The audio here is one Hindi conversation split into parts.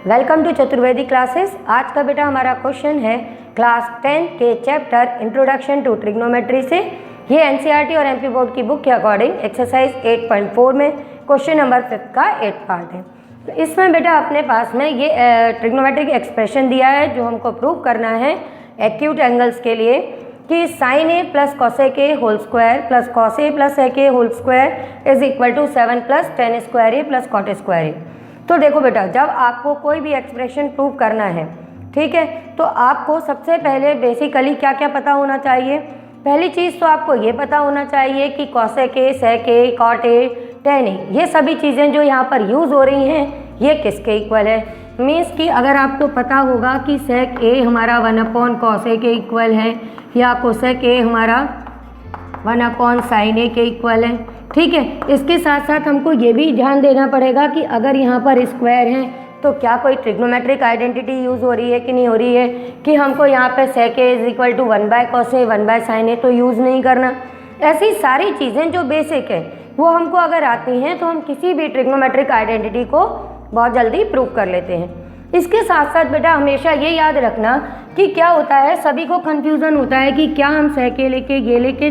Welcome to Chaturvedi classes. आज का बेटा हमारा क्वेश्चन है क्लास 10 के चैप्टर इंट्रोडक्शन टू ट्रिग्नोमेट्री से। ये एनसीईआरटी और एमपी बोर्ड की बुक के अकॉर्डिंग एक्सरसाइज 8.4 में क्वेश्चन नंबर 5 का 8 पार्ट है। तो इसमें बेटा अपने पास में ये ट्रिग्नोमेट्रिक एक्सप्रेशन दिया है जो हमको प्रूव करना है एक्यूट एंगल्स के लिए कि sine A plus cosec A whole square plus cos A plus sec A whole square is equal to 7 plus tan square A plus cot square A. तो देखो बेटा, जब आपको कोई भी एक्सप्रेशन प्रूव करना है, ठीक है, तो आपको सबसे पहले बेसिकली क्या क्या पता होना चाहिए। पहली चीज़ तो आपको ये पता होना चाहिए कि cosec A, sec A, cot A, tan A, ये सभी चीज़ें जो यहाँ पर यूज़ हो रही हैं ये किसके इक्वल है। मीन्स कि अगर आपको पता होगा कि सेक ए हमारा 1 कॉसेक ए इक्वल है या कोसेक ए हमारा 1 साइन ए के इक्वल है, ठीक है। इसके साथ साथ हमको ये भी ध्यान देना पड़ेगा कि अगर यहाँ पर स्क्वायर है तो क्या कोई ट्रिग्नोमेट्रिक आइडेंटिटी यूज़ हो रही है कि नहीं हो रही है, कि हमको यहाँ पे sec A is equal to 1 cos A 1 sine A तो यूज़ नहीं करना। ऐसी सारी चीज़ें जो बेसिक है वो हमको अगर आती हैं तो हम किसी भी ट्रिग्नोमेट्रिक आइडेंटिटी को बहुत जल्दी प्रूव कर लेते हैं। इसके साथ साथ बेटा हमेशा ये याद रखना कि क्या होता है, सभी को कन्फ्यूज़न होता है कि क्या हम सेक ए लेके ये लेके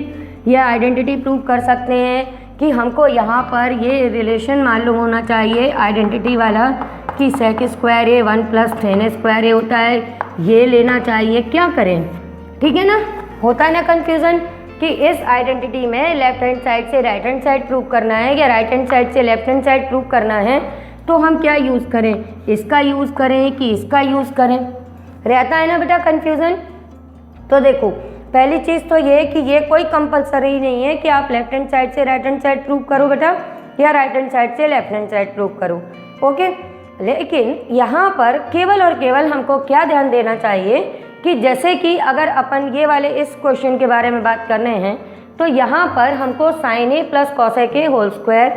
ये आइडेंटिटी प्रूव कर सकते हैं कि हमको यहाँ पर ये रिलेशन मालूम होना चाहिए आइडेंटिटी वाला कि सेक स्क्वायर ए 1 प्लस टेन स्क्वायर ए होता है, ये लेना चाहिए। क्या करें, ठीक है ना, होता है ना कन्फ्यूज़न कि इस आइडेंटिटी में लेफ्ट हैंड साइड से राइट हैंड साइड प्रूव करना है या राइट हैंड साइड से लेफ्ट हैंड साइड प्रूव करना है, तो हम क्या यूज़ करें, इसका यूज़ करें कि इसका यूज़ करें, रहता है ना बेटा कन्फ्यूज़न। तो देखो, पहली चीज़ तो ये कि ये कोई कंपलसरी नहीं है कि आप लेफ्ट हैंड साइड से राइट हैंड साइड प्रूव करो बेटा या राइट हैंड साइड से लेफ्ट हैंड साइड प्रूव करो, ओके। लेकिन यहाँ पर केवल और केवल हमको क्या ध्यान देना चाहिए कि जैसे कि अगर अपन ये वाले इस क्वेश्चन के बारे में बात करने हैं तो यहाँ पर हमको sine A plus cosec A whole square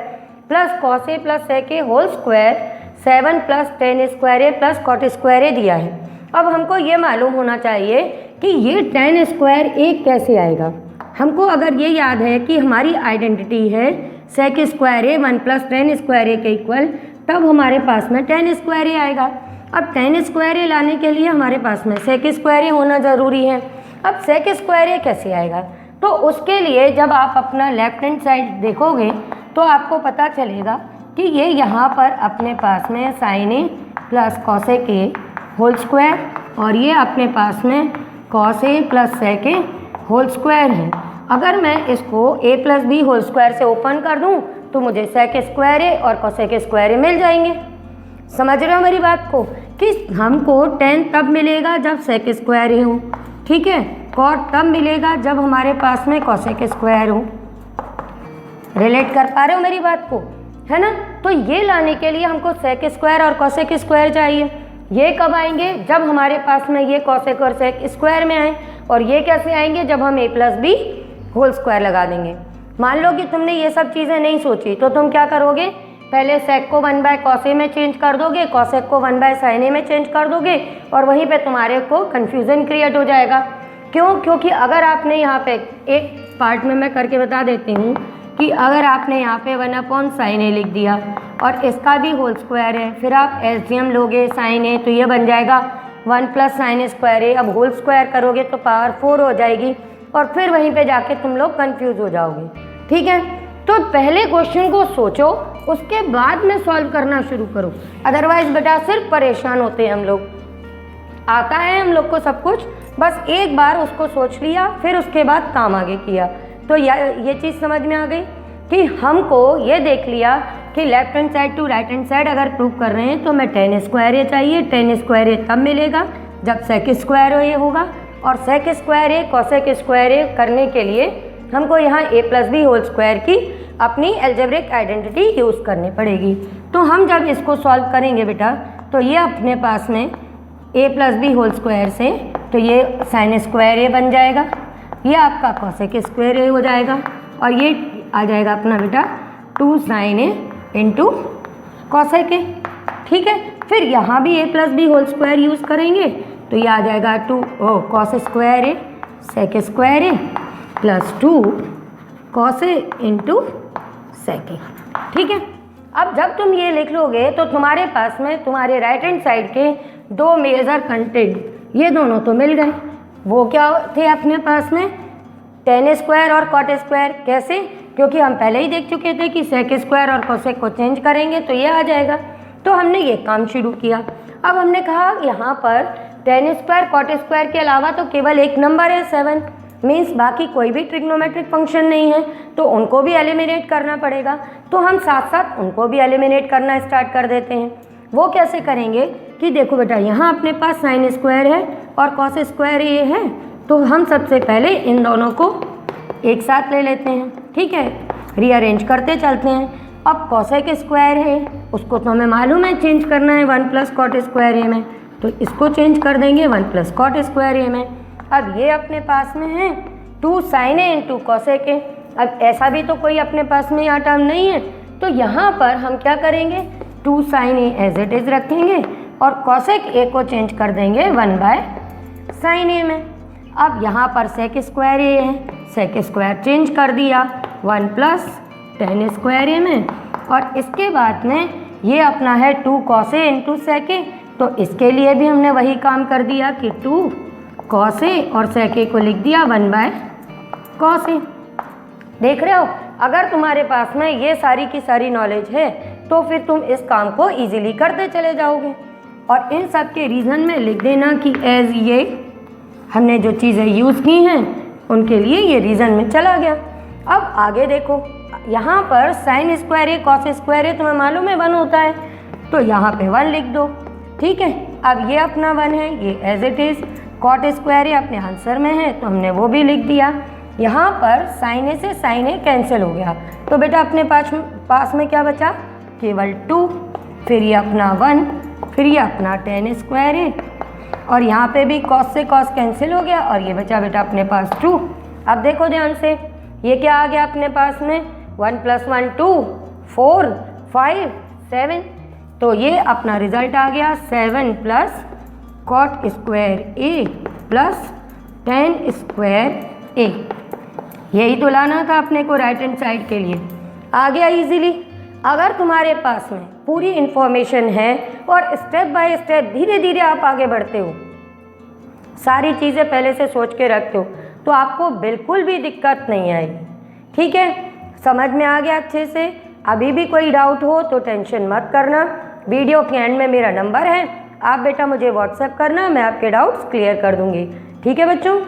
plus cos A plus sec A whole square 7 plus tan square A plus cot square A दिया है। अब हमको ये मालूम होना चाहिए कि ये टेन स्क्वायर ए कैसे आएगा। हमको अगर ये याद है कि हमारी आइडेंटिटी है सेक स्क्वायर ए 1 प्लस टेन स्क्वायर ए के इक्वल, तब हमारे पास में टेन स्क्वायर ए आएगा। अब टेन स्क्वायर ए लाने के लिए हमारे पास में सेक स्क्वायर ए होना ज़रूरी है। अब सेक स्क्वायर ए कैसे आएगा, तो उसके लिए जब आप अपना लेफ्ट हैंड साइड देखोगे तो आपको पता चलेगा कि ये यहाँ पर अपने पास में साइन ए प्लस कॉसेक ए होल स्क्वायर और ये अपने पास में कॉस ए प्लस सेक ए होल स्क्वायर है। अगर मैं इसको a plus B whole square से ओपन कर दूं तो मुझे सेक स्क्वायर ए और कॉसेक स्क्वायर ए मिल जाएंगे। समझ रहे हो मेरी बात को कि हमको टेन तब मिलेगा जब सेक स्क्वायर ए हो, ठीक है, कॉट तब मिलेगा जब हमारे पास में कॉसेक स्क्वायर हो। रिलेट कर पा रहे हो मेरी बात को, है ना। तो ये लाने के लिए हमको सेक स्क्वायर और कॉसेक स्क्वायर चाहिए। ये कब आएंगे, जब हमारे पास में ये कॉसेक और सेक स्क्वायर में आए। और ये कैसे आएंगे, जब हम ए प्लस बी होल स्क्वायर लगा देंगे। मान लो कि तुमने ये सब चीज़ें नहीं सोची तो तुम क्या करोगे, पहले सेक को 1 कॉस ए में चेंज कर दोगे, कॉसेक को 1 साइन ए में चेंज कर दोगे और वहीं पे तुम्हारे को कन्फ्यूज़न क्रिएट हो जाएगा। क्यों, क्योंकि अगर आपने यहाँ पे एक पार्ट में मैं करके बता देती हूँ कि अगर आपने यहाँ पे 1 साइन ए लिख दिया और इसका भी होल स्क्वायर है, फिर आप एलसीएम लोगे साइन ए तो ये बन जाएगा 1 प्लस साइन स्क्वायर ए। अब होल स्क्वायर करोगे तो पावर 4 हो जाएगी और फिर वहीं पे जाके तुम लोग कंफ्यूज हो जाओगे, ठीक है। तो पहले क्वेश्चन को सोचो, उसके बाद में सॉल्व करना शुरू करो, अदरवाइज बेटा सिर्फ परेशान होते हैं हम लोग। आता है हम लोग को सब कुछ, बस एक बार उसको सोच लिया फिर उसके बाद काम आगे किया। तो ये चीज़ समझ में आ गई कि हमको ये देख लिया कि left hand side to right hand side अगर प्रूव कर रहे हैं तो मैं टेन स्क्वायर ए चाहिए। टेन स्क्वायर ए तब मिलेगा जब सेक स्क्वायर ए होगा, और सेक स्क्वायर ए कॉसेक स्क्वायर ए करने के लिए हमको यहाँ ए प्लस बी होल स्क्वायर की अपनी एल्जेब्रिक आइडेंटिटी यूज़ करनी पड़ेगी। तो हम जब इसको सॉल्व करेंगे बेटा तो ये अपने पास में ए प्लस बी होल स्क्वायर से तो ये साइन स्क्वायर ए बन जाएगा, ये आपका कॉसेक स्क्वायर ए हो जाएगा और ये आ जाएगा अपना बेटा 2 sine A into cosec A, ठीक है। फिर यहाँ भी A plus B whole square use करेंगे तो ये आ जाएगा 2 cos square A sec square A plus 2 cos A into sec A, ठीक है। अब जब तुम ये लिख लोगे तो तुम्हारे पास में तुम्हारे राइट हैंड साइड के दो मेजर कंटेंट ये दोनों तो मिल गए। वो क्या थे अपने पास में, tan स्क्वायर और cot स्क्वायर। कैसे, क्योंकि हम पहले ही देख चुके थे कि sec स्क्वायर और cosec को चेंज करेंगे तो ये आ जाएगा। तो हमने ये काम शुरू किया। अब हमने कहा यहाँ पर tan स्क्वायर cot स्क्वायर के अलावा तो केवल एक नंबर है 7, मीन्स बाकी कोई भी ट्रिग्नोमेट्रिक फंक्शन नहीं है, तो उनको भी एलिमिनेट करना पड़ेगा। तो हम साथ साथ उनको भी एलिमिनेट करना स्टार्ट कर देते हैं। वो कैसे करेंगे कि देखो बेटा, यहाँ अपने पास sin स्क्वायर है और cos स्क्वायर ये है, तो हम सबसे पहले इन दोनों को एक साथ ले लेते हैं। ठीक है, रीअरेंज करते चलते हैं। अब cosec स्क्वायर है, उसको तो हमें मालूम है चेंज करना है 1 प्लस cot स्क्वायर ए में, तो इसको चेंज कर देंगे 1 प्लस cot स्क्वायर ए में। अब ये अपने पास में है 2 sin a into cosec a। अब ऐसा भी तो कोई अपने पास में यहाँ टर्म नहीं है, तो यहाँ पर हम क्या करेंगे, 2 sin a as it is रखेंगे और cosec a को चेंज कर देंगे 1 बाय sin a में। अब यहाँ पर sec स्क्वायर a है, sec स्क्वायर चेंज कर दिया 1 प्लस tan स्क्वायर a में, और इसके बाद में ये अपना है 2 cos a into sec a, तो इसके लिए भी हमने वही काम कर दिया कि 2 cos a और sec a को लिख दिया 1 बाय cos a। देख रहे हो, अगर तुम्हारे पास में ये सारी की सारी नॉलेज है तो फिर तुम इस काम को इजीली करते चले जाओगे। और इन सब के रीज़न में लिख देना कि एज ये हमने जो चीज़ें यूज़ की हैं उनके लिए ये रीज़न में चला गया। अब आगे देखो, यहाँ पर sin स्क्वायर ए cos स्क्वायर ए तुम्हें मालूम है 1 होता है, तो यहाँ पे 1 लिख दो। ठीक है, अब ये अपना 1 है, ये as it is. cot square A अपने आंसर में है तो हमने वो भी लिख दिया। यहाँ पर sin a से sin a कैंसिल हो गया, तो बेटा अपने पास में क्या बचा, केवल 2, फिर ये अपना 1, फिर ये अपना tan स्क्वायर ए, और यहाँ पे भी cos से cos कैंसिल हो गया और ये बचा बेटा अपने पास 2। अब देखो ध्यान से, ये क्या आ गया अपने पास में, 1 प्लस 1 2, 4 5 7, तो ये अपना रिजल्ट आ गया 7 plus cot square A plus tan square ए। यही तो लाना था अपने को राइट हैंड साइड के लिए। आ गया इजीली। अगर तुम्हारे पास में पूरी इन्फॉर्मेशन है और स्टेप बाय स्टेप धीरे धीरे आप आगे बढ़ते हो, सारी चीज़ें पहले से सोच के रखते हो, तो आपको बिल्कुल भी दिक्कत नहीं आएगी। ठीक है, समझ में आ गया अच्छे से। अभी भी कोई डाउट हो तो टेंशन मत करना, वीडियो के एंड में मेरा नंबर है, आप बेटा मुझे व्हाट्सएप करना, मैं आपके डाउट्स क्लियर कर दूँगी। ठीक है बच्चों।